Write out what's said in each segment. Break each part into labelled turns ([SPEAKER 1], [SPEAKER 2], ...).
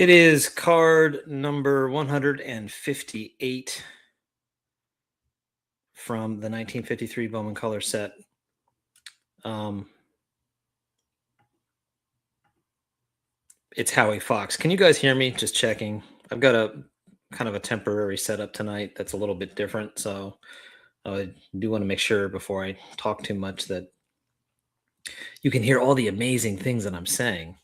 [SPEAKER 1] It is card number 158 from the 1953 Bowman Color set. It's Howie Fox. Can you guys hear me? Just checking. I've got a kind of a temporary setup tonight that's a little bit different, so I do want to make sure before I talk too much that you can hear all the amazing things that I'm saying.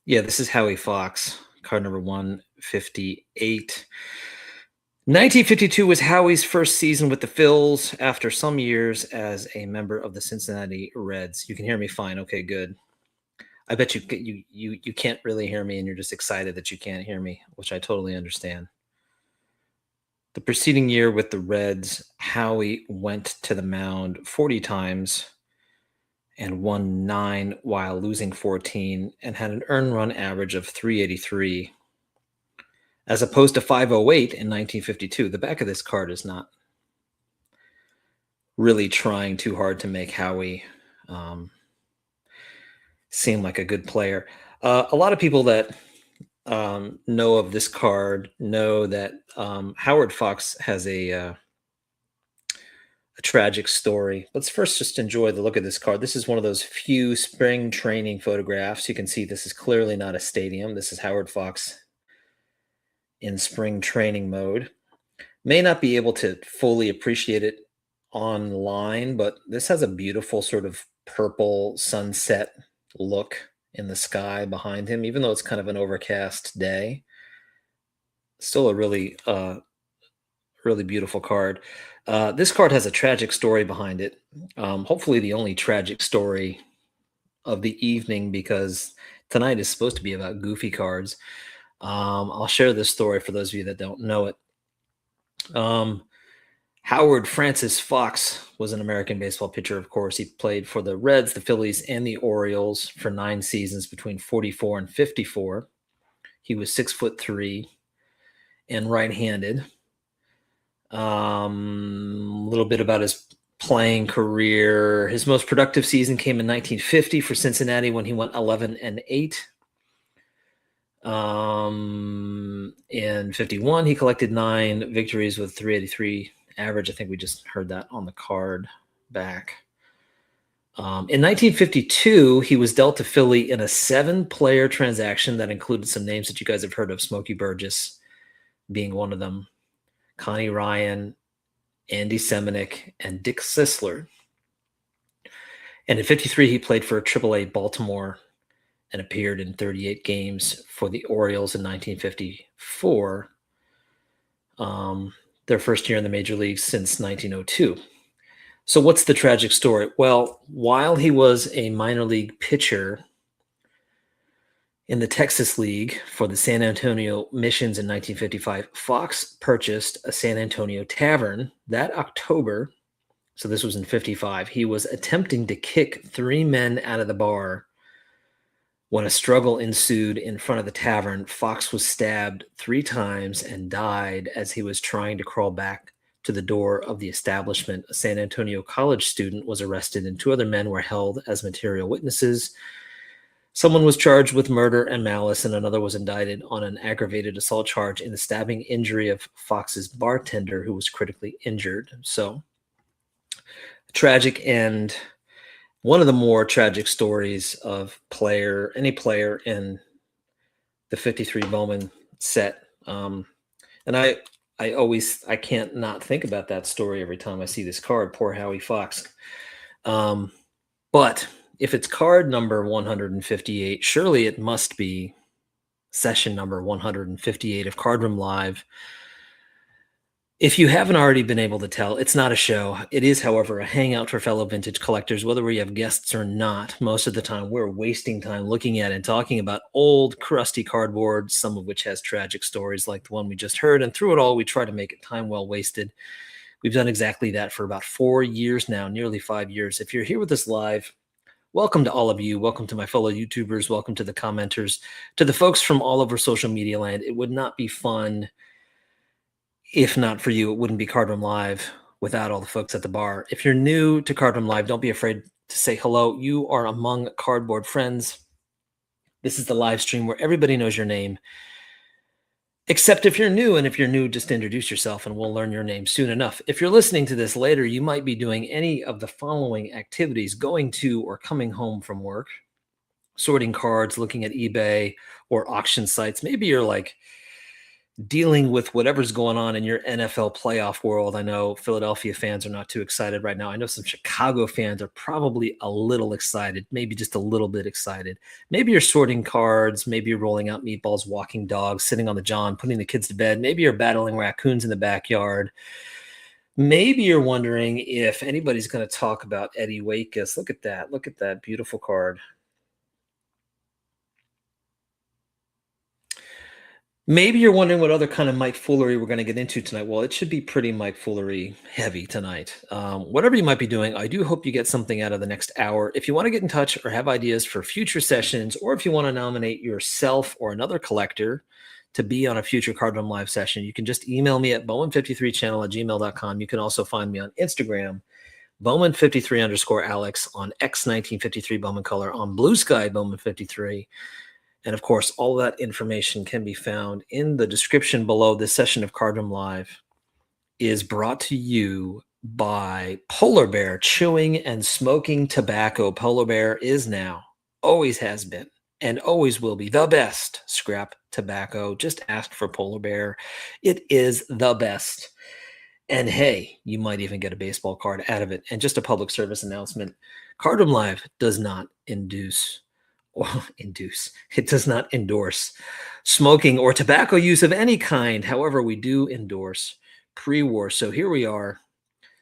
[SPEAKER 1] Yeah, this is Howie Fox, card number 158. 1952 was Howie's first season with the Phils after some years as a member of the Cincinnati Reds. You can hear me fine. Okay, good. I bet you can't really hear me and you're just excited that you can't hear me, which I totally understand. The preceding year with the Reds, Howie went to the mound 40 times and won 9 while losing 14 and had an earned run average of 383 as opposed to 508 in 1952. The back of this card is not really trying too hard to make Howie seem like a good player. A lot of people that know of this card know that Howard Fox has a tragic story. Let's first just enjoy the look of this card. This is one of those few spring training photographs. You can see this is clearly not a stadium. This is Howard Fox in spring training mode. May not be able to fully appreciate it online, but this has a beautiful sort of purple sunset look in the sky behind him, even though it's kind of an overcast day. Still a really beautiful card. This card has a tragic story behind it. Hopefully the only tragic story of the evening, because tonight is supposed to be about goofy cards. I'll share this story for those of you that don't know it. Howard Francis Fox was an American baseball pitcher, of course. He played for the Reds, the Phillies, and the Orioles for 9 seasons between 44 and 54. He was 6'3" and right-handed. A little bit about his playing career. His most productive season came in 1950 for Cincinnati when he went 11-8. In 51, he collected 9 victories with 383 average. I think we just heard that on the card back. In 1952, he was dealt to Philly in a 7-player transaction that included some names that you guys have heard of, Smokey Burgess being one of them, Connie Ryan, Andy Semenick, and Dick Sisler. And in 53, he played for AAA Baltimore and appeared in 38 games for the Orioles in 1954, their first year in the major leagues since 1902. So what's the tragic story? Well, while he was a minor league pitcher in the Texas League for the San Antonio Missions in 1955, Fox purchased a San Antonio tavern that October. So this was in 55. He was attempting to kick 3 men out of the bar when a struggle ensued in front of the tavern. Fox was stabbed 3 times and died as he was trying to crawl back to the door of the establishment. A San Antonio college student was arrested and 2 other men were held as material witnesses. Someone was charged with murder and malice, and another was indicted on an aggravated assault charge in the stabbing injury of Fox's bartender, who was critically injured. So, tragic end. One of the more tragic stories of any player in the 53 Bowman set. And I can't not think about that story every time I see this card. Poor Howie Fox. But if it's card number 158, surely it must be session number 158 of Card Room Live. If you haven't already been able to tell, it's not a show. It is, however, a hangout for fellow vintage collectors, whether we have guests or not. Most of the time, we're wasting time looking at and talking about old, crusty cardboard, some of which has tragic stories like the one we just heard. And through it all, we try to make it time well wasted. We've done exactly that for about 4 years now, nearly 5 years. If you're here with us live, welcome to all of you. Welcome to my fellow YouTubers. Welcome to the commenters, to the folks from all over social media land. It would not be fun if not for you. It wouldn't be Card Room Live without all the folks at the bar. If you're new to Card Room Live, don't be afraid to say hello. You are among cardboard friends. This is the live stream where everybody knows your name, except if you're new. And if you're new, just introduce yourself and we'll learn your name soon enough. If you're listening to this later, you might be doing any of the following activities: going to or coming home from work, sorting cards, looking at eBay or auction sites. Maybe you're like dealing with whatever's going on in your NFL playoff world. I know Philadelphia fans are not too excited right now. I know some Chicago fans are probably a little excited, maybe just a little bit excited. Maybe you're sorting cards. Maybe you're rolling out meatballs, walking dogs, sitting on the john, putting the kids to bed. Maybe you're battling raccoons in the backyard. Maybe you're wondering if anybody's going to talk about Eddie Waitkus. Look at that. Look at that beautiful card. Maybe you're wondering what other kind of Mike Foolery we're going to get into tonight. Well, it should be pretty Mike Foolery heavy tonight. Whatever you might be doing, I do hope you get something out of the next hour. If you want to get in touch or have ideas for future sessions, or if you want to nominate yourself or another collector to be on a future Card Room Live session, you can just email me at bowman53channel@gmail.com. You can also find me on Instagram, Bowman53_Alex, on X1953 Bowman Color, on Blue Sky Bowman53. And of course, all that information can be found in the description below. This session of Card Room Live is brought to you by Polar Bear Chewing and Smoking Tobacco. Polar Bear is now, always has been, and always will be the best scrap tobacco. Just ask for Polar Bear. It is the best. And hey, you might even get a baseball card out of it. And just a public service announcement: Card Room Live does not it does not endorse smoking or tobacco use of any kind. However, we do endorse pre-war. So here we are,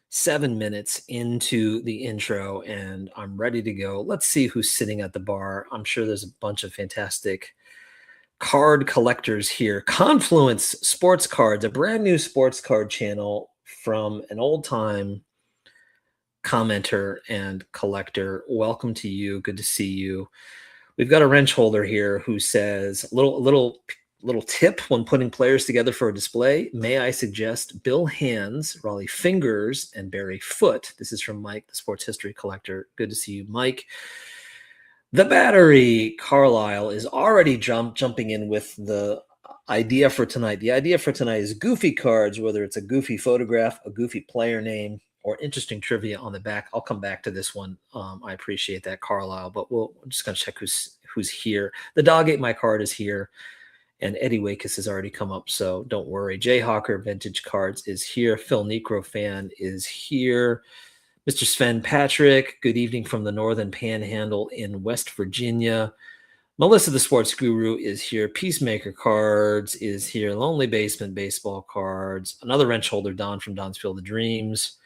[SPEAKER 1] 7 minutes into the intro, and I'm ready to go. Let's see who's sitting at the bar. I'm sure there's a bunch of fantastic card collectors here. Confluence Sports Cards, a brand new sports card channel from an old-time commenter and collector. Welcome to you. Good to see you. We've got a wrench holder here who says, little tip when putting players together for a display: may I suggest Bill Hands, Raleigh Fingers, and Barry Foote. This is from Mike, the sports history collector. Good to see you, Mike. The Battery Carlisle is already jumping in with the idea for tonight. The idea for tonight is goofy cards, whether it's a goofy photograph, a goofy player name, or interesting trivia on the back. I'll come back to this one. I appreciate that, Carlisle, but we're just going to check who's here. The Dog Ate My Card is here, and Eddie Waitkus has already come up, so don't worry. Jay Hawker Vintage Cards is here. Phil Necro Fan is here. Mr. Sven Patrick, good evening from the Northern Panhandle in West Virginia. Melissa the Sports Guru is here. Peacemaker Cards is here. Lonely Basement Baseball Cards. Another wrench holder, Don from Don's Field of Dreams.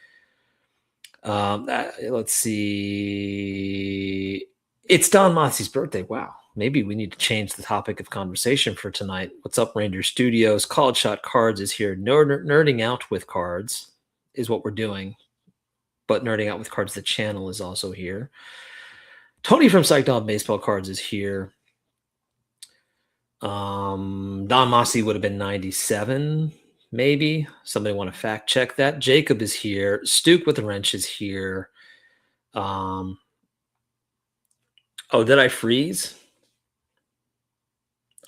[SPEAKER 1] Let's see. It's Don Mossie's birthday. Wow. Maybe we need to change the topic of conversation for tonight. What's up, Ranger Studios? College Shot Cards is here. Nerding Out with Cards is what we're doing. But Nerding Out with Cards, the channel, is also here. Tony from Psyched On Baseball Cards is here. Don Mossy would have been 97. Maybe. Somebody want to fact check that. Jacob is here. Stuke with the Wrench is here. Oh, did I freeze?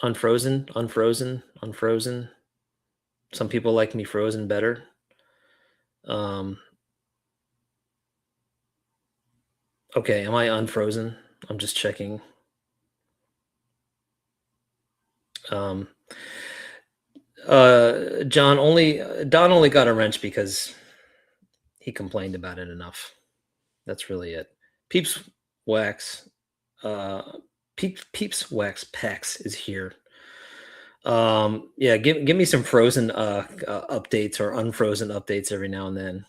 [SPEAKER 1] Unfrozen. Some people like me frozen better. Okay, am I unfrozen? I'm just checking. Don only got a wrench because he complained about it enough. That's really it. Peeps Wax Pex is here. Yeah, give me some frozen updates or unfrozen updates every now and then.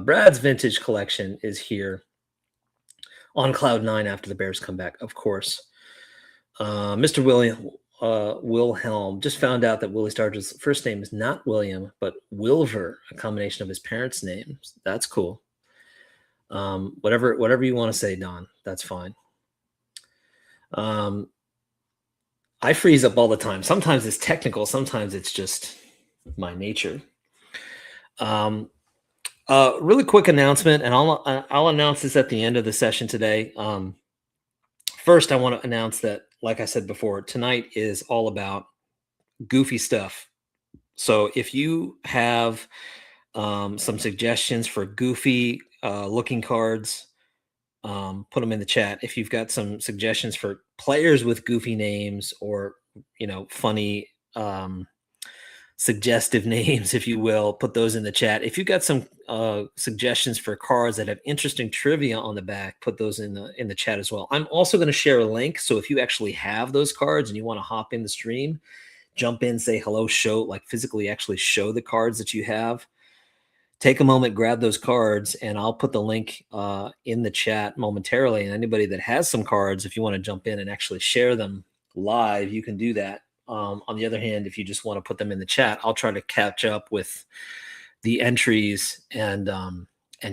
[SPEAKER 1] Brad's Vintage Collection is here on Cloud 9 after the Bears come back, of course. Mr. Wilhelm just found out that Willie Stargell's first name is not William, but Wilver, a combination of his parents' names. That's cool. Whatever you want to say, Don, that's fine. I freeze up all the time. Sometimes it's technical. Sometimes it's just my nature. Really quick announcement, and I'll announce this at the end of the session today. First, I want to announce that like I said before, tonight is all about goofy stuff. So if you have some suggestions for goofy looking cards, put them in the chat. If you've got some suggestions for players with goofy names or funny suggestive names, if you will, put those in the chat. If you've got some suggestions for cards that have interesting trivia on the back, put those in the chat as well. I'm also going to share a link, so if you actually have those cards and you want to hop in the stream, jump in, say hello, show, like physically actually show the cards that you have. Take a moment, grab those cards, and I'll put the link in the chat momentarily. And anybody that has some cards, if you want to jump in and actually share them live, you can do that. On the other hand, if you just want to put them in the chat, I'll try to catch up with the entries and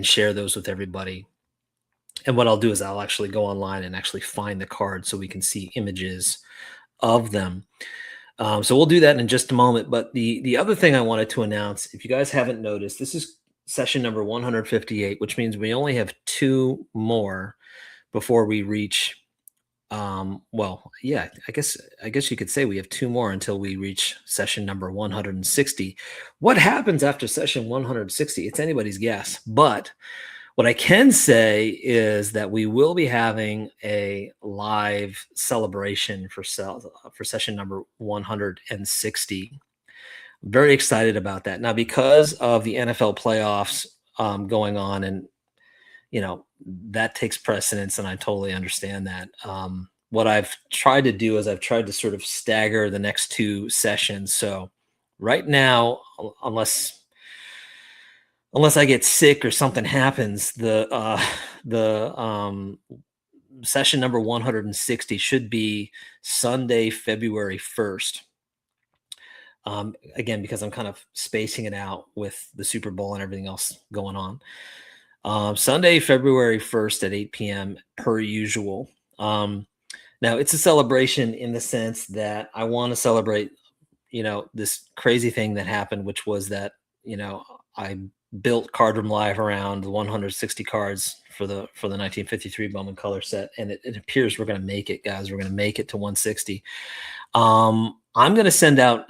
[SPEAKER 1] share those with everybody. And what I'll do is I'll actually go online and actually find the card so we can see images of them. So we'll do that in just a moment. But the other thing I wanted to announce, if you guys haven't noticed, this is session number 158, which means we only have 2 more before we reach. Well, yeah, I guess you could say we have 2 more until we reach session number 160. What happens after session 160? It's anybody's guess. But what I can say is that we will be having a live celebration for session number 160. Very excited about that. Now, because of the NFL playoffs going on, and that takes precedence, and I totally understand that. What I've tried to do is I've tried to sort of stagger the next 2 sessions. So right now, unless I get sick or something happens, the session number 160 should be Sunday, February 1st. Again, because I'm kind of spacing it out with the Super Bowl and everything else going on. Sunday, February 1st at 8 p.m. per usual. Now, it's a celebration in the sense that I want to celebrate, this crazy thing that happened, which was that, I built Card Room Live around the 160 cards for the 1953 Bowman Color set, and it appears we're going to make it, guys. We're going to make it to 160. I'm going to send out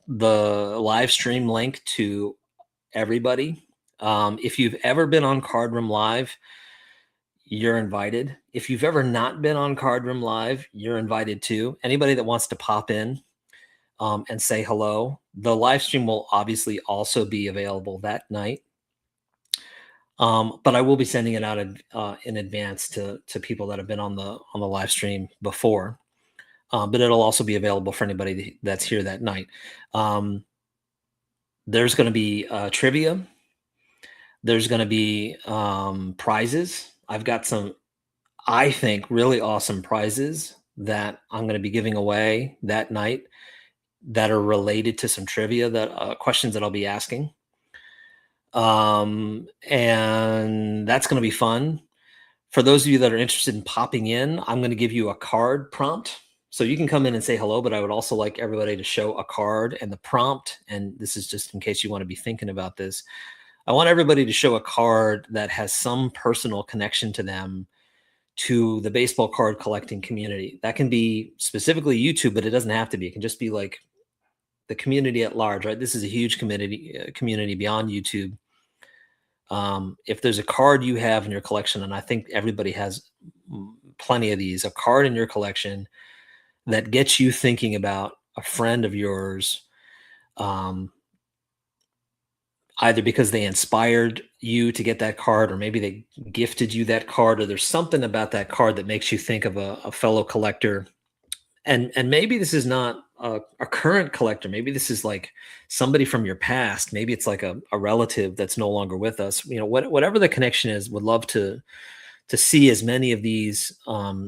[SPEAKER 1] the live stream link to everybody. If you've ever been on Card Room Live, you're invited. If you've ever not been on Card Room Live, you're invited too. Anybody that wants to pop in and say hello. The live stream will obviously also be available that night. But I will be sending it out in advance to people that have been on the live stream before. But it'll also be available for anybody that's here that night. There's going to be trivia. There's going to be prizes. I've got some, I think, really awesome prizes that I'm going to be giving away that night that are related to some trivia, that questions that I'll be asking. And that's going to be fun. For those of you that are interested in popping in, I'm going to give you a card prompt. So you can come in and say hello, but I would also like everybody to show a card and the prompt. And this is just in case you want to be thinking about this. I want everybody to show a card that has some personal connection to them, to the baseball card collecting community. That can be specifically YouTube, but it doesn't have to be. It can just be like the community at large, right? This is a huge community beyond YouTube. If there's a card you have in your collection, and I think everybody has plenty of these, a card in your collection that gets you thinking about a friend of yours, either because they inspired you to get that card, or maybe they gifted you that card, or there's something about that card that makes you think of a fellow collector. And maybe this is not a current collector. Maybe this is like somebody from your past. Maybe it's like a relative that's no longer with us. Whatever the connection is, would love to see as many of these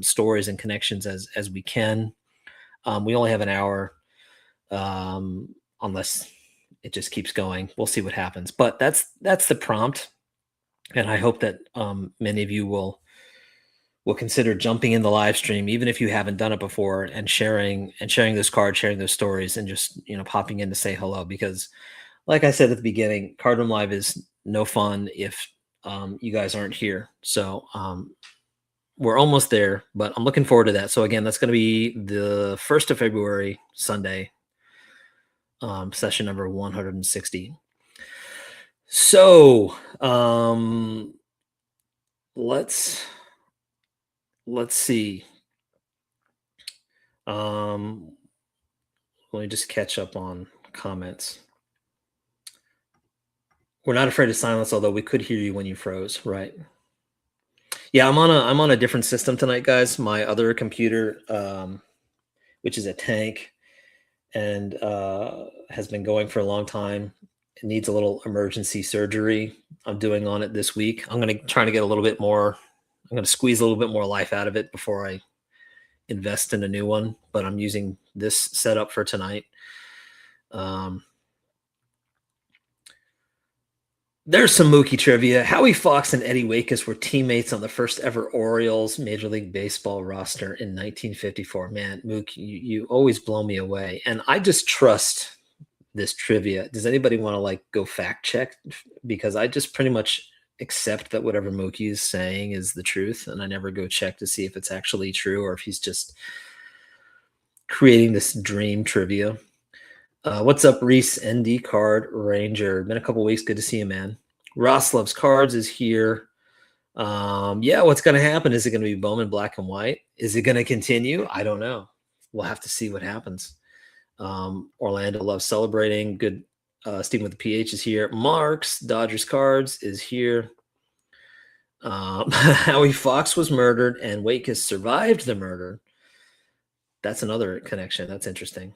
[SPEAKER 1] stories and connections as we can. We only have an hour, unless it just keeps going. We'll see what happens. But that's the prompt, and I hope that many of you will consider jumping in the live stream, even if you haven't done it before, and sharing those cards, sharing those stories, and just popping in to say hello. Because, like I said at the beginning, Card Room Live is no fun if you guys aren't here. So we're almost there, but I'm looking forward to that. So again, that's going to be the 1st of February, Sunday, session number 160. So let's see. Let me just catch up on comments. We're not afraid of silence, although we could hear you when you froze, right? Yeah, I'm on a different system tonight, guys. My other computer, which is a tank and has been going for a long time, it needs a little emergency surgery I'm doing on it this week. I'm going to try to get a little bit more. I'm going to squeeze a little bit more life out of it before I invest in a new one. But I'm using this setup for tonight. There's some Mookie trivia. Howie Fox and Eddie Waitkus were teammates on the first ever Orioles Major League Baseball roster in 1954. Man, Mookie, you always blow me away. And I just trust this trivia. Does anybody want to like go fact check? Because I just pretty much accept that whatever Mookie is saying is the truth. And I never go check to see if it's actually true or if he's just creating this dream trivia. What's up, Reese? ND Card Ranger. Been a couple weeks. Good to see you, man. Ross Loves Cards is here. Yeah, what's going to happen? Is it going to be Bowman black and white? Is it going to continue? I don't know. We'll have to see what happens. Orlando Loves Celebrating. Good. Stephen with the PH is here. Marks Dodgers Cards is here. Howie Fox was murdered and Waitkus survived the murder. That's another connection. That's interesting.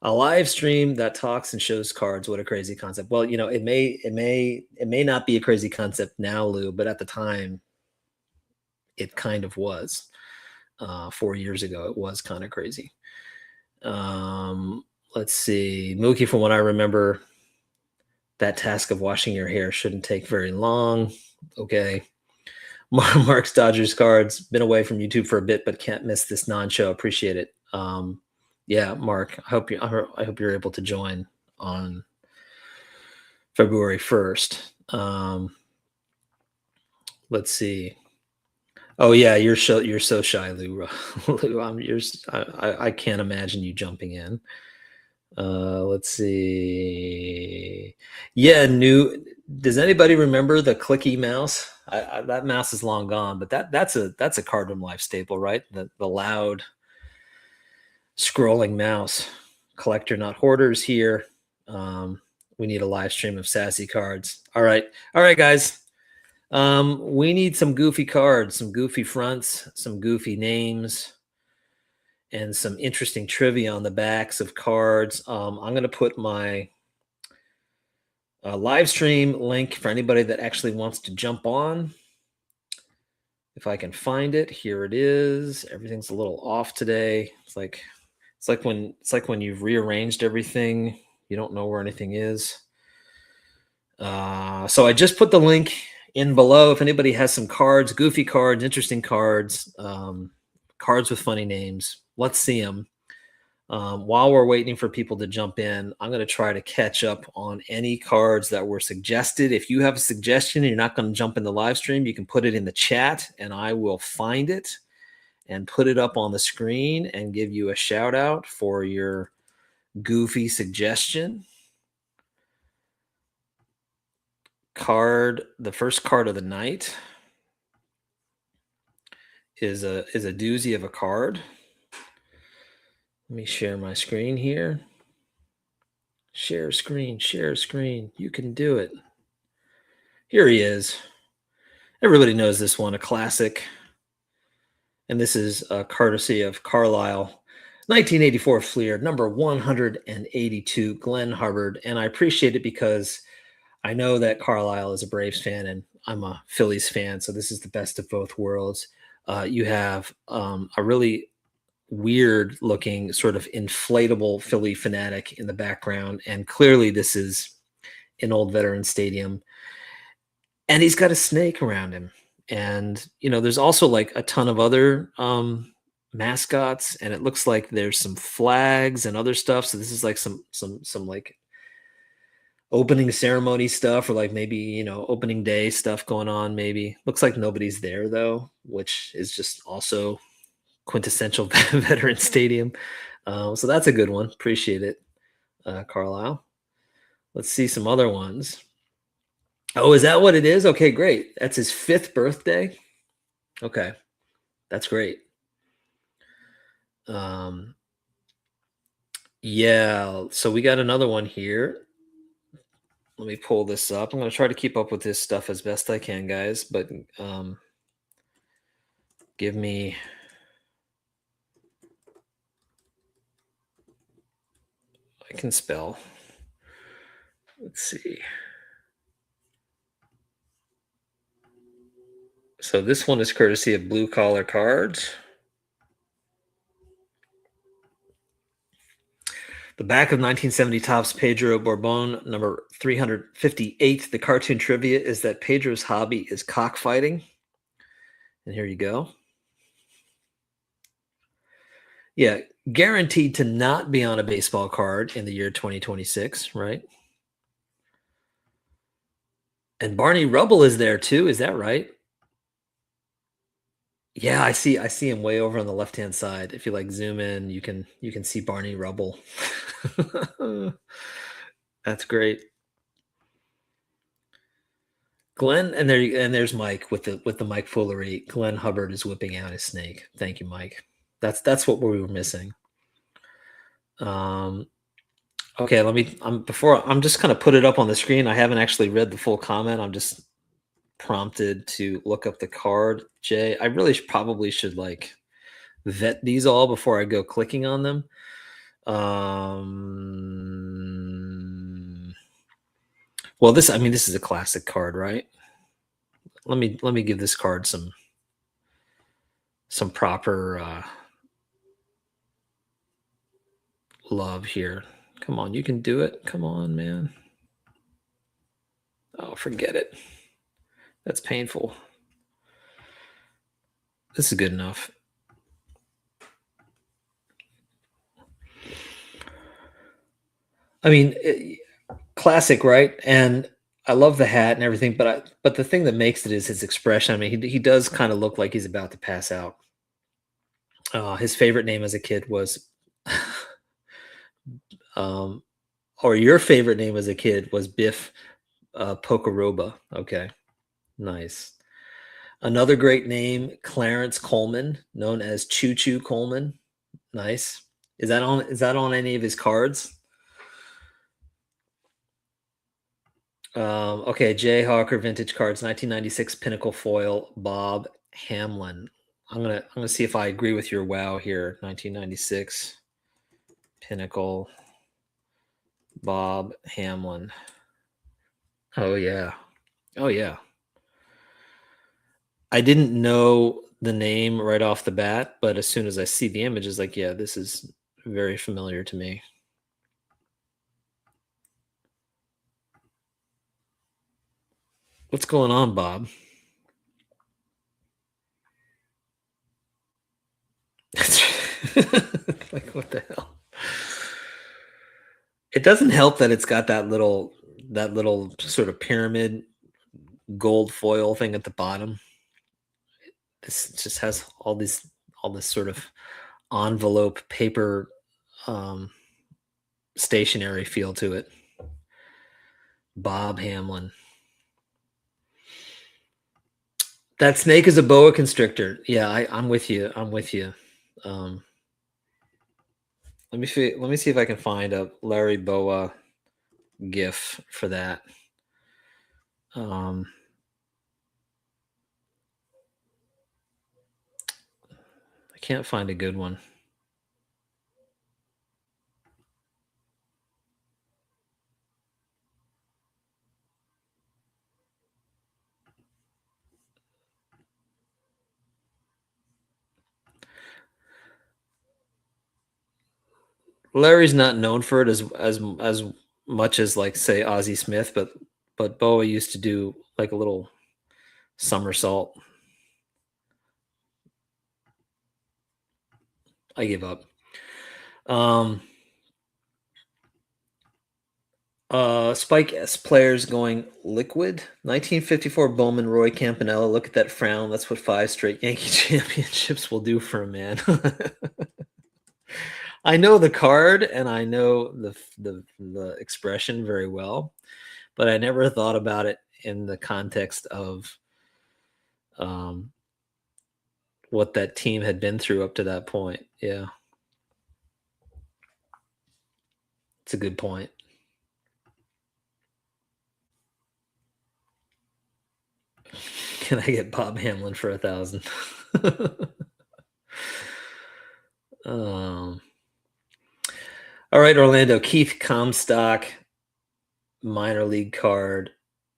[SPEAKER 1] A live stream that talks and shows cards. What a crazy concept. Well, it may not be a crazy concept now, Lou, but at the time it kind of was. 4 years ago, it was kind of crazy. Let's see. Mookie, from what I remember, that task of washing your hair shouldn't take very long. Okay. Mark's Dodgers Cards. Been away from YouTube for a bit, but can't miss this non-show. Appreciate it. Yeah, Mark, I hope you're able to join on February 1st. Let's see. Oh yeah, you're so shy, Lou. Lou, I can't imagine you jumping in. Let's see. Yeah, does anybody remember the clicky mouse? That mouse is long gone, but that's a Cardroom Life staple, right? The loud scrolling mouse. Collector Not Hoarders here. We need a live stream of sassy cards. All right, guys. We need some goofy cards, some goofy fronts, some goofy names, and some interesting trivia on the backs of cards. I'm going to put my live stream link for anybody that actually wants to jump on. If I can find it, here it is. Everything's a little off today. It's like when you've rearranged everything, you don't know where anything is. So I just put the link in below. If anybody has some cards, goofy cards, interesting cards, cards with funny names, let's see them. While we're waiting for people to jump in, I'm going to try to catch up on any cards that were suggested. If you have a suggestion and you're not going to jump in the live stream, you can put it in the chat and I will find it and put it up on the screen and give you a shout out for your goofy suggestion. The first card of the night is a doozy of a card. Let me share my screen here. Share screen. You can do it. Here he is. Everybody knows this one, a classic. And this is courtesy of Carlisle. 1984 Fleer, number 182, Glenn Hubbard. And I appreciate it because I know that Carlisle is a Braves fan and I'm a Phillies fan. So this is the best of both worlds. You have a really weird looking sort of inflatable Philly fanatic in the background. And clearly this is an old veteran stadium. And he's got a snake around him. And, there's also like a ton of other mascots, and it looks like there's some flags and other stuff. So this is like some like opening ceremony stuff or like maybe, opening day stuff going on maybe. Looks like nobody's there though, which is just also quintessential veteran stadium. So that's a good one. Appreciate it, Carlisle. Let's see some other ones. Oh, is that what it is? Okay, great. That's his 5th birthday. Okay, that's great. Um, yeah, so we got another one here. Let me pull this up. I'm going to try to keep up with this stuff as best I can, guys, but give me. I can spell. Let's see. So this one is courtesy of Blue Collar Cards. The back of 1970 Topps Pedro Borbon, number 358. The cartoon trivia is that Pedro's hobby is cockfighting. And here you go. Yeah, guaranteed to not be on a baseball card in the year 2026, right? And Barney Rubble is there too. Is that right? Yeah, I see him way over on the left-hand side. If you like zoom in, you can see Barney Rubble. That's great. Glenn, and there's Mike with the Mike foolery. Glenn Hubbard is whipping out his snake. Thank you, Mike. That's what we were missing. Um, okay, I'm just gonna put it up on the screen. I haven't actually read the full comment. I'm just prompted to look up the card. Jay, I really probably should like vet these all before I go clicking on them. Well, this is a classic card, right? Let me give this card some proper love here. Come on, you can do it. Come on, man. Oh, forget it. That's painful. This is good enough. I mean, classic, right? And I love the hat and everything, but the thing that makes it is his expression. I mean, he does kind of look like he's about to pass out. His favorite name as a kid was, um, or your favorite name as a kid was Biff Pocoroba. Okay, nice. Another great name, Clarence Coleman, known as Choo Choo Coleman. Nice. Is that on any of his cards? Okay, Jay Hawker Vintage Cards, 1996 Pinnacle Foil, Bob Hamlin. I'm gonna see if I agree with your wow here. 1996 Pinnacle, Bob Hamlin. Oh yeah, oh yeah. I didn't know the name right off the bat, but as soon as I see the image, it's like, yeah, this is very familiar to me. What's going on, Bob? Like, what the hell? It doesn't help that it's got that little sort of pyramid gold foil thing at the bottom. This just has all this sort of envelope paper um, stationary feel to it. Bob Hamlin. That snake is a boa constrictor. Yeah, I'm with you. I'm with you. Um, let me see if I can find a Larry Boa GIF for that. Um, I can't find a good one. Larry's not known for it as much as like say Ozzie Smith, but Boa used to do like a little somersault. I give up. Um, Spike S players going liquid. 1954 Bowman, Roy Campanella. Look at that frown. That's what 5 straight Yankee championships will do for a man. I know the card and I know the expression very well, but I never thought about it in the context of what that team had been through up to that point. Yeah, it's a good point. Can I get Bob Hamlin for 1,000? All right, Orlando. Keith Comstock, minor league card,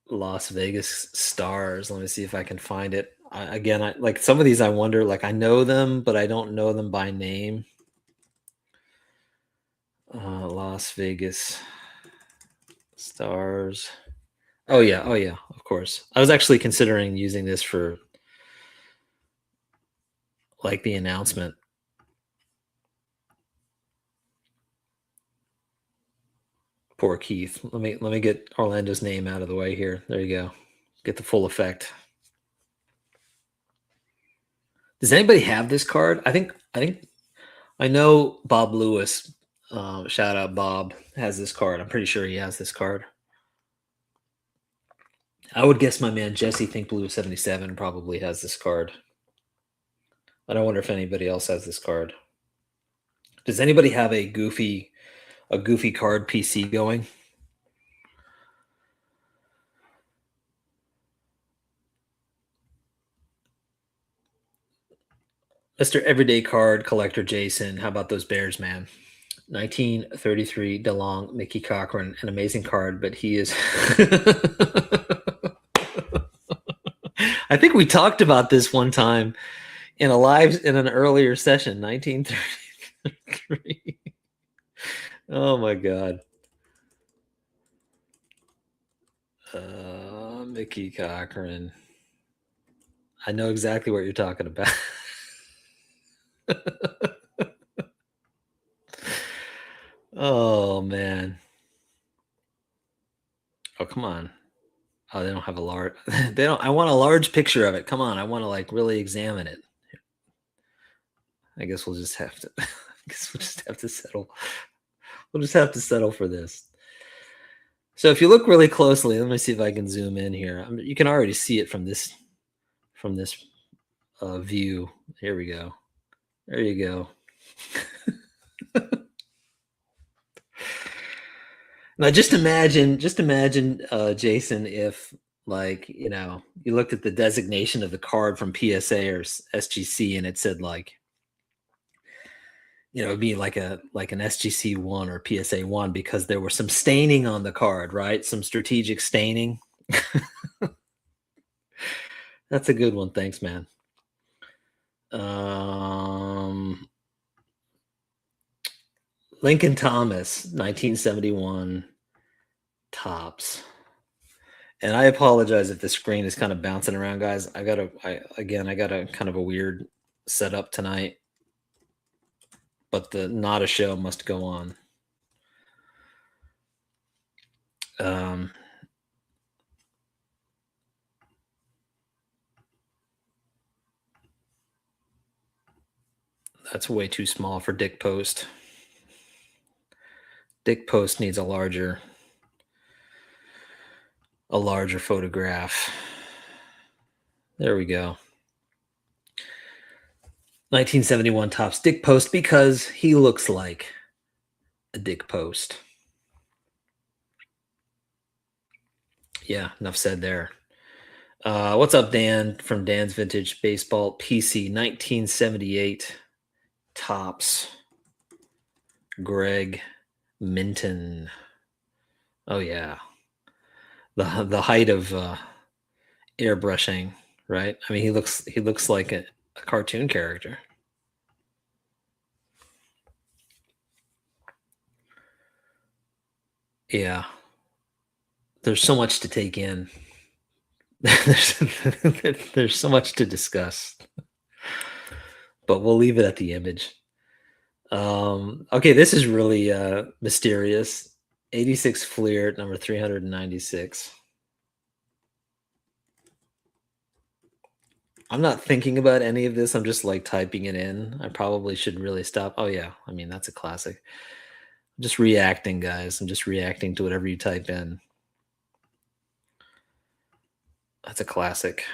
[SPEAKER 1] Las Vegas Stars. Let me see if I can find it. I like some of these. I wonder. Like I know them, but I don't know them by name. Las Vegas Stars. Oh yeah, of course. I was actually considering using this for like the announcement. Poor Keith. Let me get Orlando's name out of the way here. There you go. Get the full effect. Does anybody have this card? I know Bob Lewis. Shout out Bob has this card. I'm pretty sure he has this card. I would guess my man Jesse Think Blue 77 probably has this card. I don't wonder if anybody else has this card. Does anybody have a goofy card PC going? Mr. Everyday Card Collector Jason, how about those Bears, man? 1933 DeLong, Mickey Cochran, an amazing card, but he is. I think we talked about this one time in an earlier session, 1933. Oh my God. Mickey Cochran. I know exactly what you're talking about. Oh man. Oh come on. Oh, they don't have a large. They don't. I want a large picture of it. Come on. I want to like really examine it. I guess we'll just have to. I guess we'll just have to settle. We'll just have to settle for this. So if you look really closely, let me see if I can zoom in here. You can already see it from this view. Here we go. There you go. Now just imagine, Jason, if like you looked at the designation of the card from PSA or SGC and it said like it'd be like an SGC 1 or PSA 1 because there was some staining on the card, right? Some strategic staining. That's a good one. Thanks, man. Lincoln Thomas, 1971 Topps. And I apologize if the screen is kind of bouncing around, guys. I got a kind of a weird setup tonight, but the not a show must go on. That's way too small for Dick Post. Dick Post needs a larger photograph. There we go. 1971 Topps Dick Post because he looks like a Dick Post. Yeah, enough said there. What's up, Dan, from Dan's Vintage Baseball PC, 1978 Topps Greg Minton. Oh yeah, the height of airbrushing, right? I mean, he looks like a cartoon character. Yeah, there's so much to take in. There's so much to discuss, but we'll leave it at the image. Okay, this is really mysterious. 86 Fleer, number 396. I'm not thinking about any of this. I'm just like typing it in. I probably should really stop. Oh, yeah. I mean, that's a classic. I'm just reacting, guys. I'm just reacting to whatever you type in. That's a classic.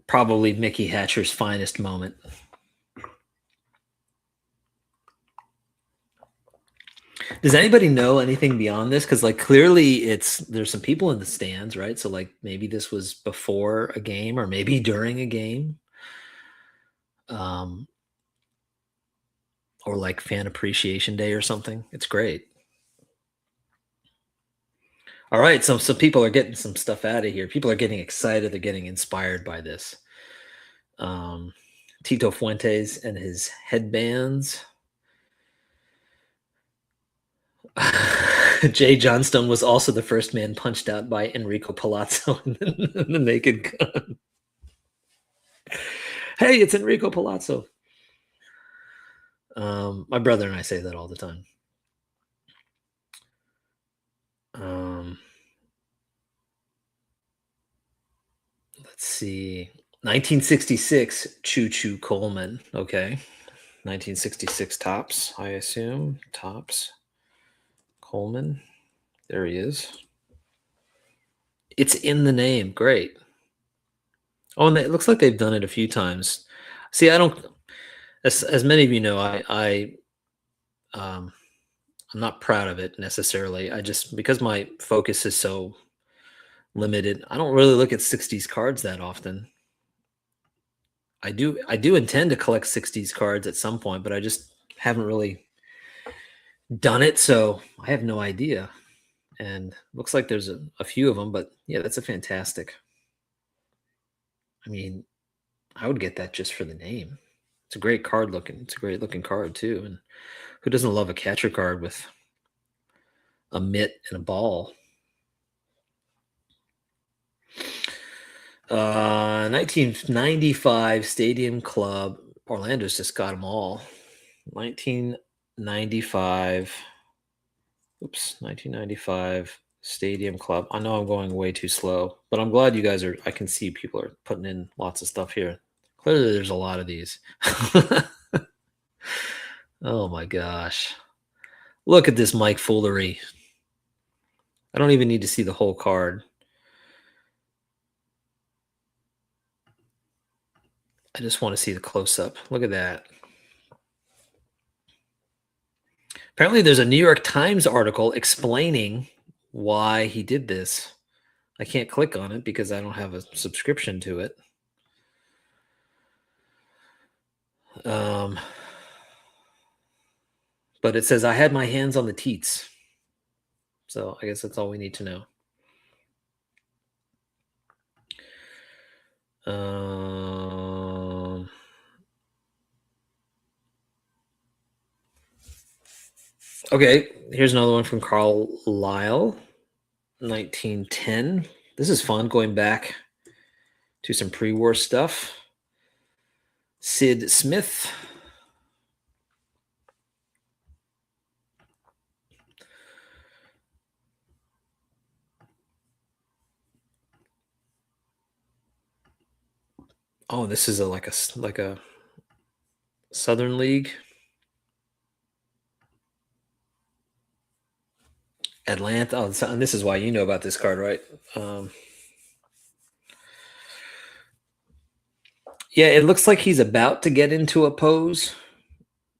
[SPEAKER 1] Probably Mickey Hatcher's finest moment. Does anybody know anything beyond this? Because like clearly there's some people in the stands, right? So like maybe this was before a game or maybe during a game. Or like fan appreciation day or something. It's great. All right, so people are getting some stuff out of here. People are getting excited. They're getting inspired by this. Tito Fuentes and his headbands. Jay Johnstone was also the first man punched out by Enrico Palazzo in the Naked Gun. Hey, it's Enrico Palazzo. My brother and I say that all the time. Let's see. 1966, Choo Choo Coleman. Okay. 1966 Tops, I assume. Tops. Coleman. There he is. It's in the name. Great. Oh, and it looks like they've done it a few times. See, I don't. As many of you know, I'm not proud of it necessarily. I just because my focus is so limited, I don't really look at 60s cards that often. I do intend to collect 60s cards at some point, but I just haven't really done it, so I have no idea. And looks like there's a few of them, but yeah, that's a fantastic. I mean, I would get that just for the name. It's a great card looking. It's a great looking card too. And who doesn't love a catcher card with a mitt and a ball? 1995 Stadium Club. Orlando's just got them all. 1995. Oops, 1995 Stadium Club. I know I'm going way too slow, but I'm glad you guys are. I can see people are putting in lots of stuff here. Clearly, there's a lot of these. Oh my gosh. Look at this Mike foolery. I don't even need to see the whole card. I just want to see the close-up. Look at that. Apparently, there's a New York Times article explaining why he did this. I can't click on it because I don't have a subscription to it. But it says, I had my hands on the teats. So I guess that's all we need to know. Okay, here's another one from Carl Lyle, 1910. This is fun, going back to some pre-war stuff. Sid Smith. Oh, this is like a Southern League. Atlanta. Oh, and this is why you know about this card, right? Yeah, it looks like he's about to get into a pose,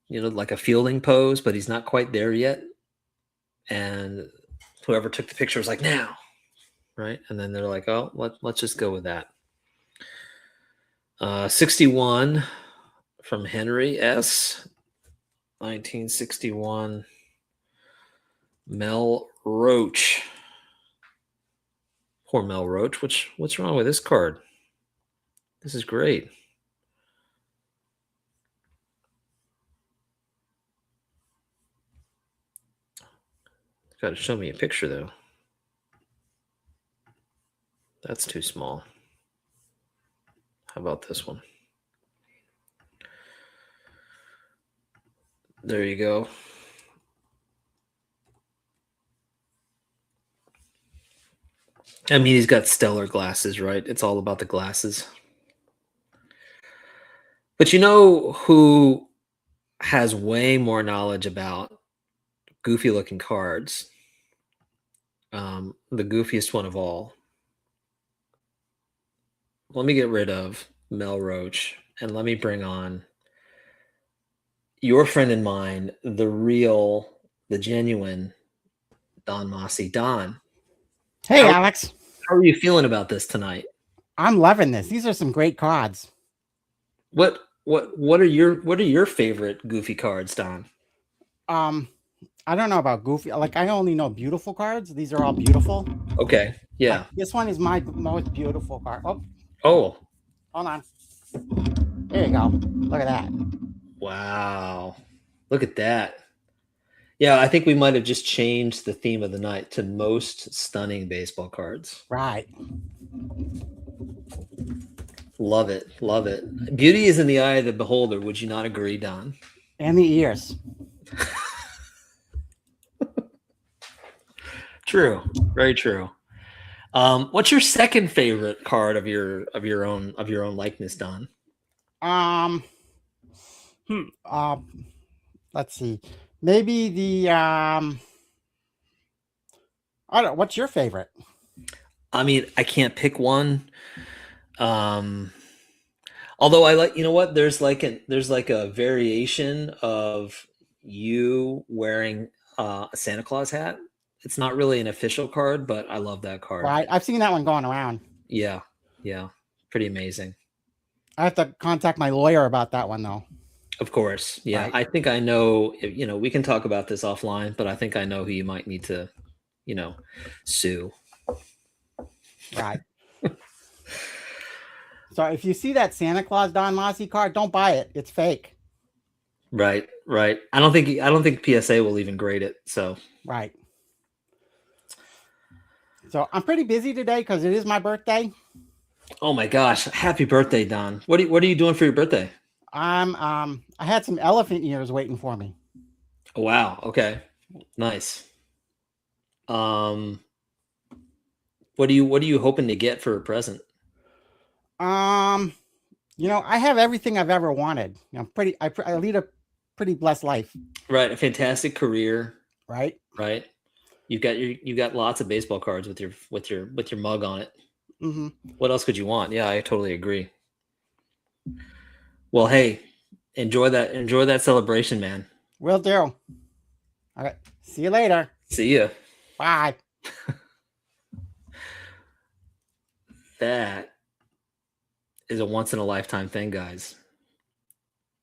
[SPEAKER 1] like a fielding pose, but he's not quite there yet. And whoever took the picture was like, now, right? And then they're like, oh, let's just go with that. 61 from Henry S. 1961 Mel Roach. Poor Mel Roach. What's wrong with this card? This is great. Got to show me a picture though. That's too small. How about this one? There you go. I mean, he's got stellar glasses, right? It's all about the glasses. But you know who has way more knowledge about goofy looking cards? The goofiest one of all. Let me get rid of Mel Roach and let me bring on your friend and mine, the real, the genuine Don Mossy. Don,
[SPEAKER 2] Hey,
[SPEAKER 1] how
[SPEAKER 2] Alex.
[SPEAKER 1] how are you feeling about this tonight?
[SPEAKER 2] I'm loving this. These are some great cards.
[SPEAKER 1] What are your favorite goofy cards, Don?
[SPEAKER 2] Um, I don't know about goofy. Like I only know beautiful cards. These are all beautiful.
[SPEAKER 1] Okay,
[SPEAKER 2] Like
[SPEAKER 1] yeah.
[SPEAKER 2] this one is my most beautiful card. Oh,
[SPEAKER 1] Oh,
[SPEAKER 2] hold on. There you go. Look at that.
[SPEAKER 1] wow. Look at that. Yeah, I think we might have just changed the theme of the night to most stunning baseball cards.
[SPEAKER 2] Right.
[SPEAKER 1] Love it. Love it. Beauty is in the eye of the beholder. Would you not agree, Don?
[SPEAKER 2] And the ears.
[SPEAKER 1] True. Very true. What's your second favorite card of your own likeness, Don?
[SPEAKER 2] Um. Hmm. Let's see. Maybe the I don't. What's your favorite?
[SPEAKER 1] I mean, I can't pick one. Um, although I like, you know what? There's like a variation of you wearing a Santa Claus hat. It's not really an official card, but I love that card.
[SPEAKER 2] Right. I've seen that one going around.
[SPEAKER 1] Yeah, yeah, pretty amazing.
[SPEAKER 2] I have to contact my lawyer about that one though.
[SPEAKER 1] Of course, yeah.
[SPEAKER 2] Right.
[SPEAKER 1] I think I know. We can talk about this offline, but I think I know who you might need to, you know, sue.
[SPEAKER 2] Right. So if you see that Santa Claus Don Mossy card, don't buy it. It's fake.
[SPEAKER 1] Right, right. I don't think PSA will even grade it. So,
[SPEAKER 2] Right. So I'm pretty busy today because it is my birthday.
[SPEAKER 1] oh my gosh, happy birthday, Don. What are you doing for your birthday?
[SPEAKER 2] I had some elephant ears waiting for me.
[SPEAKER 1] Oh, wow. Okay. Nice. Um, what are you hoping to get for a present?
[SPEAKER 2] Um, I have everything I've ever wanted. I lead a pretty blessed life,
[SPEAKER 1] Right, a fantastic career,
[SPEAKER 2] right?
[SPEAKER 1] right? You got lots of baseball cards with your mug on it.
[SPEAKER 2] Mm-hmm.
[SPEAKER 1] What else could you want? Yeah, I totally agree. Well, hey, enjoy that celebration, man.
[SPEAKER 2] Will do. All right. See you later.
[SPEAKER 1] See ya.
[SPEAKER 2] Bye.
[SPEAKER 1] That is a once in a lifetime thing, guys.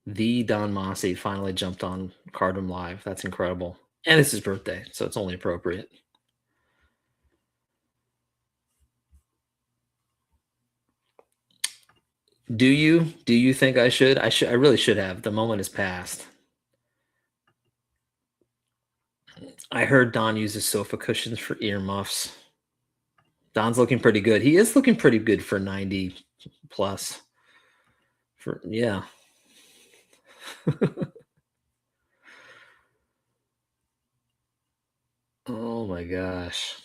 [SPEAKER 1] The Don Mossy finally jumped on Cardroom Live. That's incredible. And it's his birthday, so it's only appropriate. Do you think I should? I really should have. The moment has passed. I heard Don uses sofa cushions for earmuffs. Don's looking pretty good. He is looking pretty good for 90 plus. For yeah. Oh my gosh.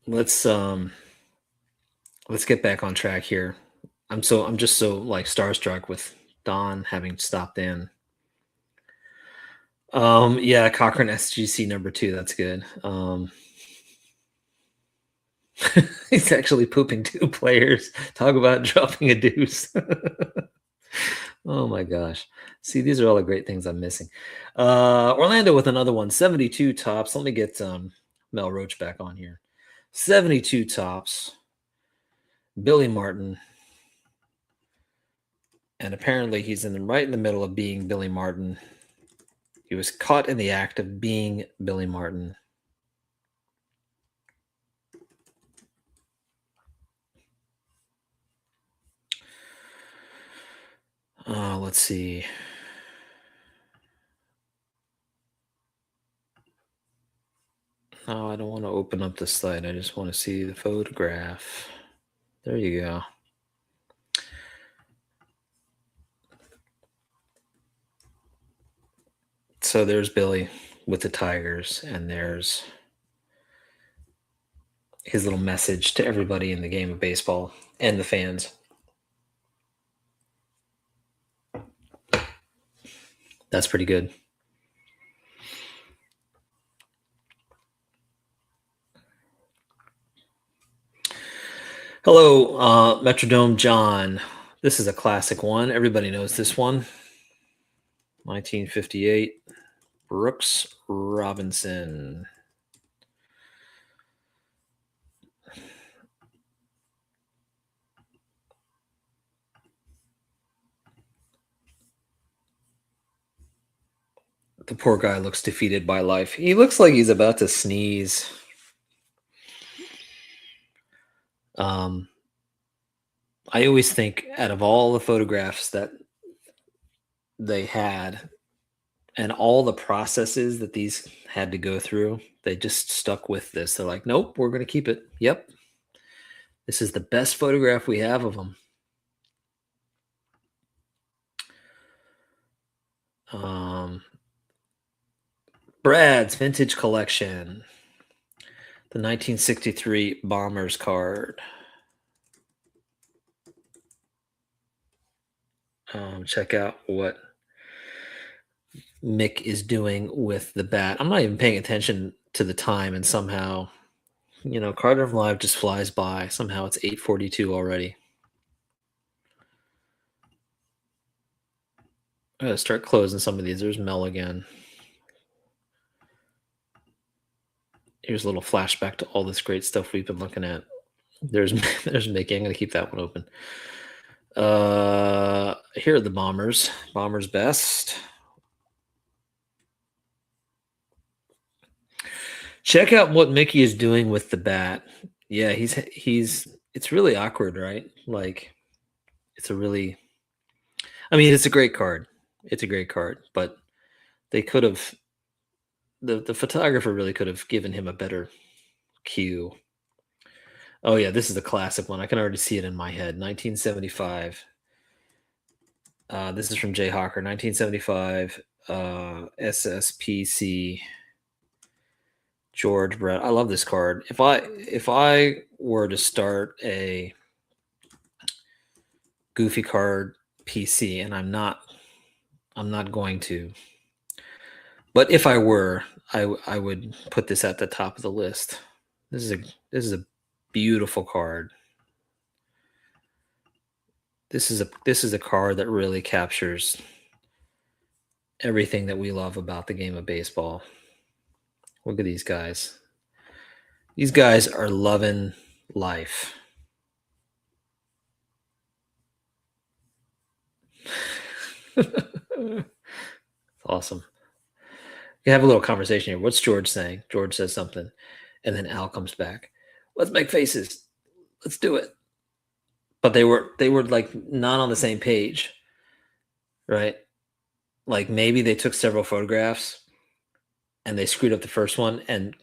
[SPEAKER 1] Let's let's get back on track here. I'm just so like starstruck with Don having stopped in. Yeah, Cochrane SGC number 2, that's good. He's actually pooping 2 players. Talk about dropping a deuce. Oh my gosh. See, these are all the great things I'm missing. Orlando with another one, 72 tops. Let me get Mel Roach back on here. 72 tops. Billy Martin. And apparently he's right in the middle of being Billy Martin. He was caught in the act of being Billy Martin. Let's see. Oh, I don't want to open up the slide. I just want to see the photograph. There you go. So there's Billy with the Tigers, and there's his little message to everybody in the game of baseball and the fans. That's pretty good. Hello, Metrodome John. This is a classic one. Everybody knows this one. 1958, Brooks Robinson. The poor guy looks defeated by life. He looks like he's about to sneeze. I always think out of all the photographs that they had and all the processes that these had to go through, they just stuck with this. They're like, nope, we're going to keep it. Yep. This is the best photograph we have of him. Brad's Vintage Collection. The 1963 Bombers card. Check out what Mick is doing with the bat. I'm not even paying attention to the time, and somehow, Carter of Live just flies by. Somehow it's 8:42 already. I gotta start closing some of these. There's Mel again. Here's a little flashback to all this great stuff we've been looking at. There's Mickey. I'm gonna keep that one open. Here are the Bombers. Bombers best. Check out what Mickey is doing with the bat. Yeah, it's really awkward, right? Like, it's a great card. It's a great card, but they could have, the photographer really could have given him a better cue. Oh yeah, this is a classic one. I can already see it in my head. 1975. This is from Jay Hawker. 1975 SSPC George Brett. I love this card. If I were to start a Goofy card PC, and I'm not going to, but if I were, I would put this at the top of the list. This is a beautiful card. This is a card that really captures everything that we love about the game of baseball. Look at these guys. These guys are loving life. Awesome. We have a little conversation here. What's George saying? George says something, and then Al comes back. Let's make faces. Let's do it. But they were like not on the same page, right? Like maybe they took several photographs and they screwed up the first one, and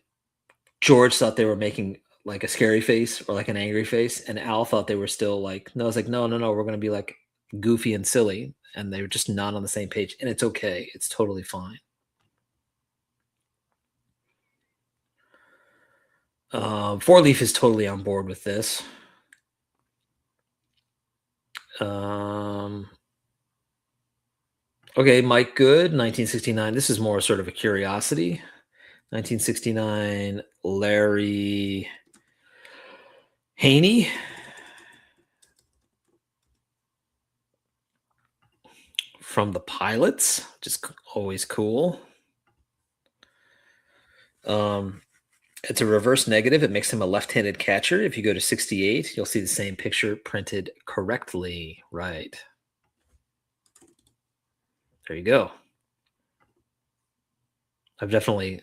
[SPEAKER 1] George thought they were making like a scary face or like an angry face, and Al thought they were still like, no, it's like, no, we're going to be like goofy and silly, and they were just not on the same page, and it's okay. It's totally fine. Four Leaf is totally on board with this. Okay, Mike Good, 1969. This is more sort of a curiosity. 1969, Larry Haney. From the Pilots, just always cool. It's a reverse negative. It makes him a left-handed catcher. If you go to 68, you'll see the same picture printed correctly. Right. There you go. I've definitely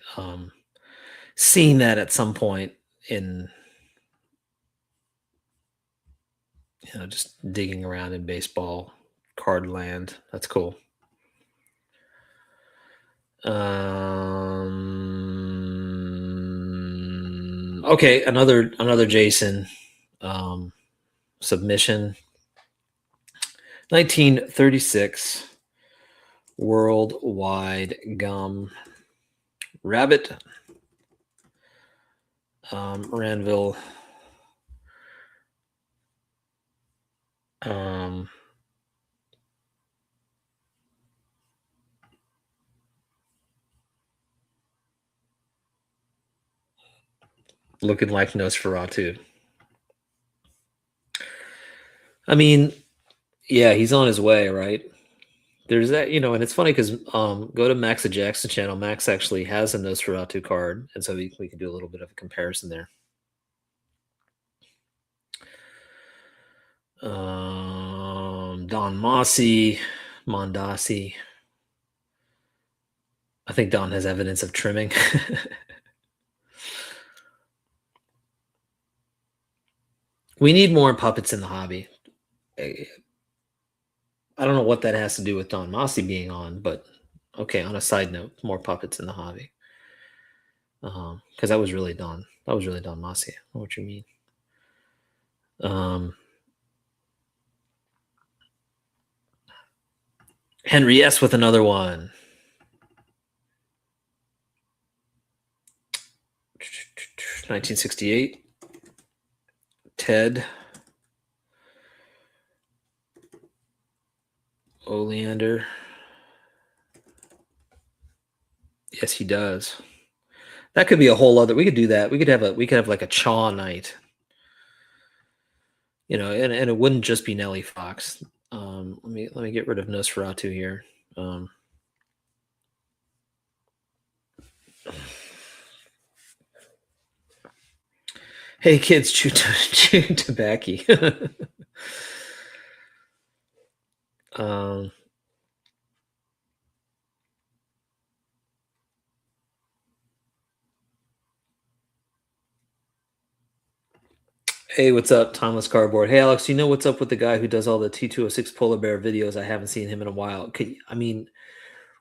[SPEAKER 1] seen that at some point in, just digging around in baseball card land. That's cool. Okay, another Jason submission. 1936 Worldwide Gum. Rabbit. Ranville. Looking like Nosferatu. I mean, yeah, he's on his way, right? There's that, and it's funny because go to Max the Jackson channel. Max actually has a Nosferatu card, and so we can do a little bit of a comparison there. Don Mossy, Mondasi. I think Don has evidence of trimming. We need more puppets in the hobby. I don't know what that has to do with Don Mossy being on, but okay, on a side note, more puppets in the hobby. Because that was really Don. That was really Don Mossy. I know what you mean. Henry S. with another one. $1968. Ted. Oleander. Yes, he does. That could be a whole other. We could do that. We could have like a Chaw night. And it wouldn't just be Nellie Fox. Let me get rid of Nosferatu here. Hey kids, chew tobacco. Hey, what's up, Timeless Cardboard? Hey, Alex, you know what's up with the guy who does all the T206 polar bear videos? I haven't seen him in a while.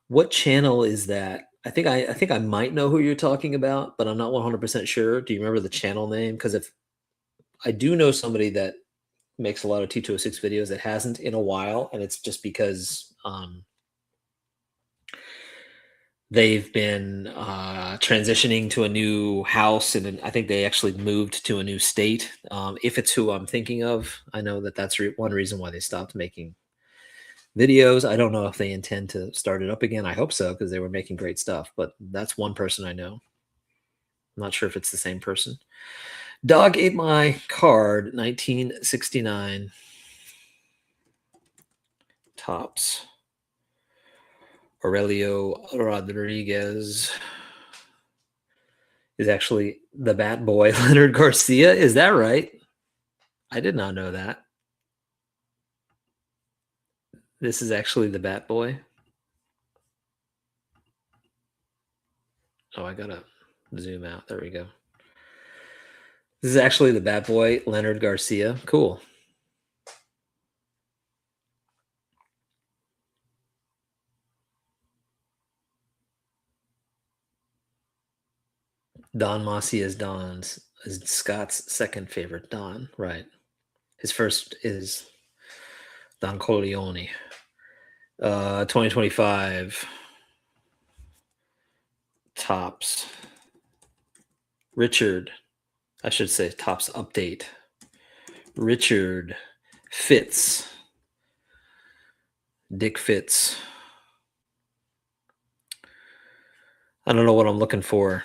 [SPEAKER 1] What channel is that? I think I might know who you're talking about, but I'm not 100% sure. Do you remember the channel name? Because if I do know somebody that makes a lot of T206 videos that hasn't in a while, and it's just because they've been transitioning to a new house, and I think they actually moved to a new state. If it's who I'm thinking of, I know that's one reason why they stopped making videos. I don't know if they intend to start it up again. I hope so, because they were making great stuff, but that's one person I know. I'm not sure if it's the same person. Dog Ate My Card, 1969. Tops. Aurelio Rodriguez is actually the Bat Boy, Leonard Garcia. Is that right? I did not know that. This is actually the Bat Boy. Oh, I gotta zoom out. There we go. This is actually the Bat Boy, Leonard Garcia. Cool. Don Mossy is Scott's second favorite Don, right? His first is Don Corleone. 2025 tops. Richard, I should say tops update. Richard Fitz. Dick Fitz. I don't know what I'm looking for.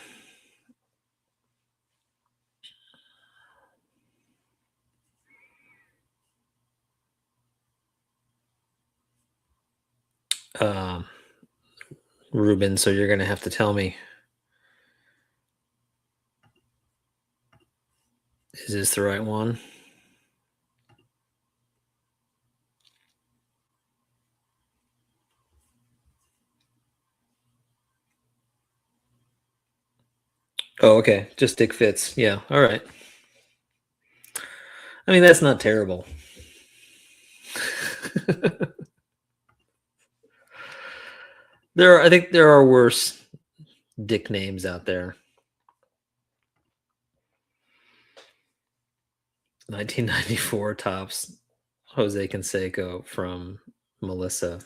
[SPEAKER 1] Ruben, so you're going to have to tell me. Is this the right one? Oh, okay. Just Dick Fitz. Yeah. All right. I mean, that's not terrible. I think there are worse Dick names out there. 1994 tops. Jose Canseco from Melissa.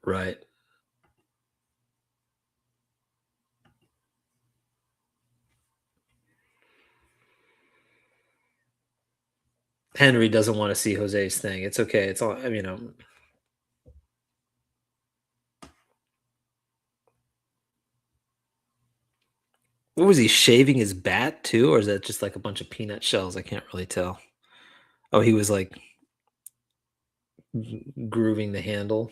[SPEAKER 1] Right. Henry doesn't want to see Jose's thing. It's okay. It's all, you know. What was he shaving his bat too, or is that just like a bunch of peanut shells? I can't really tell. Oh, he was like grooving the handle.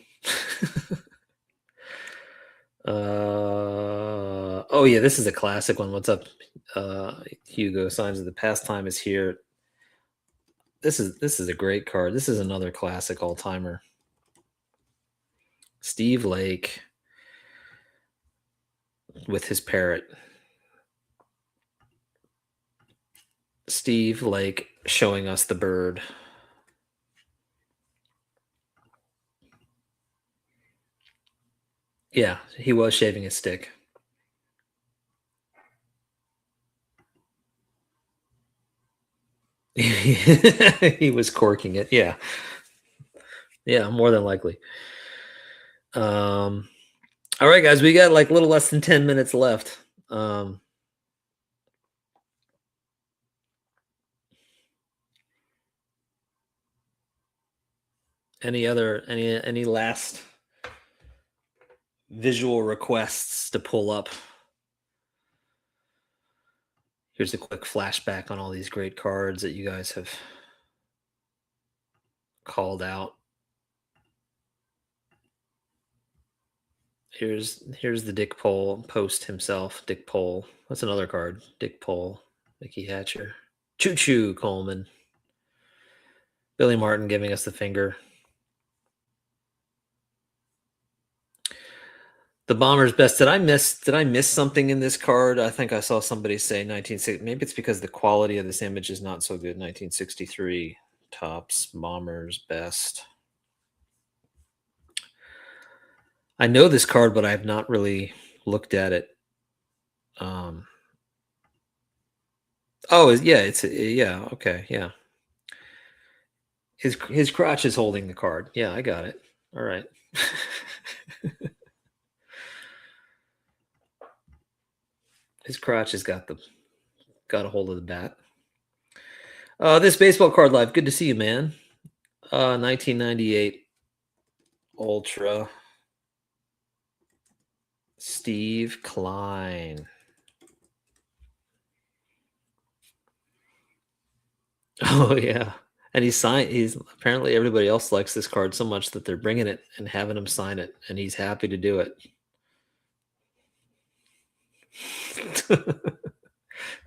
[SPEAKER 1] Oh yeah, this is a classic one. What's up, Hugo? Signs of the Pastime is here. This is a great card. This is another classic all timer. Steve Lake with his parrot. Steve Lake showing us the bird. Yeah, he was shaving his stick. He was corking it. Yeah. Yeah, more than likely. All right, guys, we got like a little less than 10 minutes left. Any last visual requests to pull up? Here's a quick flashback on all these great cards that you guys have called out. Here's the Dick Pole post himself. Dick Pole. That's another card. Dick Pole. Mickey Hatcher. Choo Choo Coleman. Billy Martin giving us the finger. The Bombers best. Did I miss something in this card? I think I saw somebody say 1960. Maybe it's because the quality of this image is not so good. 1963 Topps Bombers best. I know this card, but I have not really looked at it. Oh, yeah, yeah, okay, yeah. His crotch is holding the card. Yeah, I got it. All right. His crotch has got a hold of the bat. This baseball card live. Good to see you, man. 1998 Ultra. Steve Klein. Oh yeah, and he's apparently everybody else likes this card so much that they're bringing it and having him sign it, and he's happy to do it.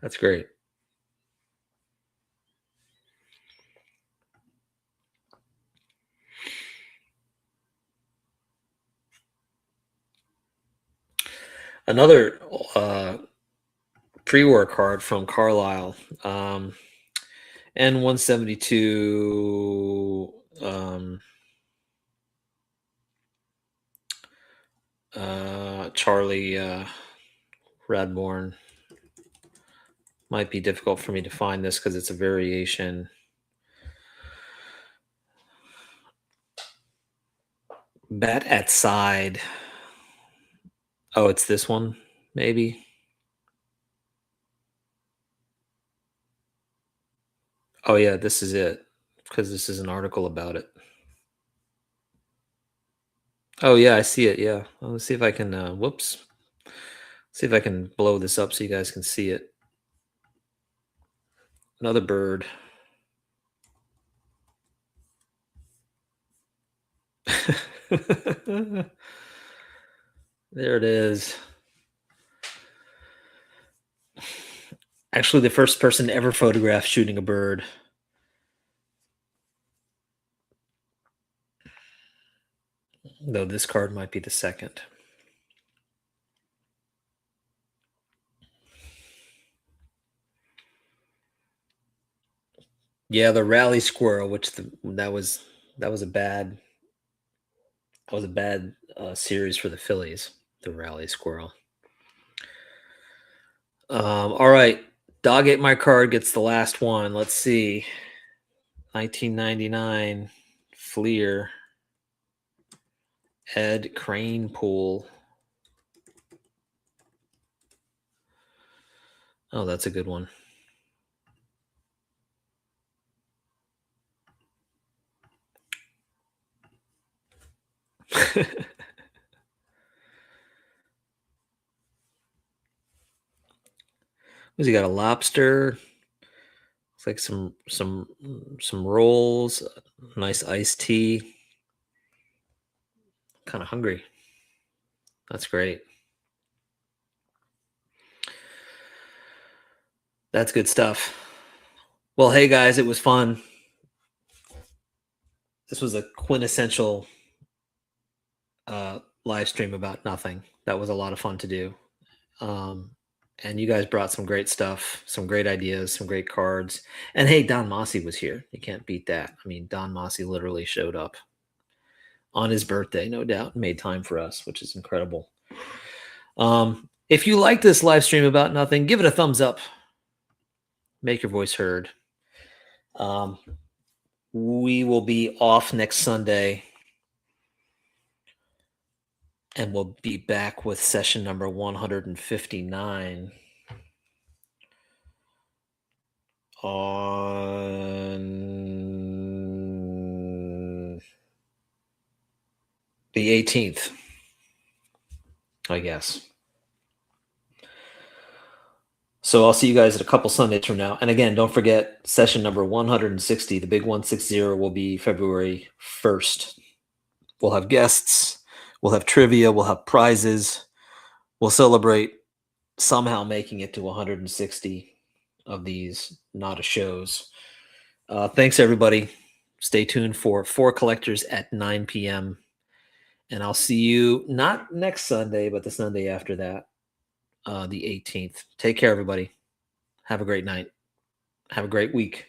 [SPEAKER 1] That's great. Another pre-war card from Carlisle. N172 Charlie Radbourne. Might be difficult for me to find this because it's a variation. Bat at side. Oh, it's this one, maybe. Oh yeah, this is it, because this is an article about it. Oh yeah, I see it. Yeah, let's see if I can. Whoops. See if I can blow this up so you guys can see it. Another bird. There it is. Actually, the first person to ever photograph shooting a bird. Though this card might be the second. Yeah, the rally squirrel, which that was a bad series for the Phillies. The rally squirrel. All right, Dog Ate My Card gets the last one. Let's see. 1999 Fleer Ed Cranepool. Oh, that's a good one. Who's he got? A lobster. Looks like some rolls. Nice iced tea. Kind of hungry. That's great. That's good stuff. Well, hey guys, it was fun. This was a quintessential live stream about nothing. That was a lot of fun to do. And you guys brought some great stuff, some great ideas, some great cards. And hey, Don Mossy was here. You can't beat that. I mean, Don Mossy literally showed up on his birthday, no doubt, and made time for us, which is incredible. If you like this live stream about nothing, give it a thumbs up. Make your voice heard. We will be off next Sunday, and we'll be back with session number 159 on the 18th, I guess. So I'll see you guys at a couple Sundays from now. And again, don't forget session number 160, the big 160 will be February 1st. We'll have guests, we'll have trivia, we'll have prizes. We'll celebrate somehow making it to 160 of these Nada shows. Thanks, everybody. Stay tuned for Four Collectors at 9 p.m. And I'll see you not next Sunday, but the Sunday after that, the 18th. Take care, everybody. Have a great night. Have a great week.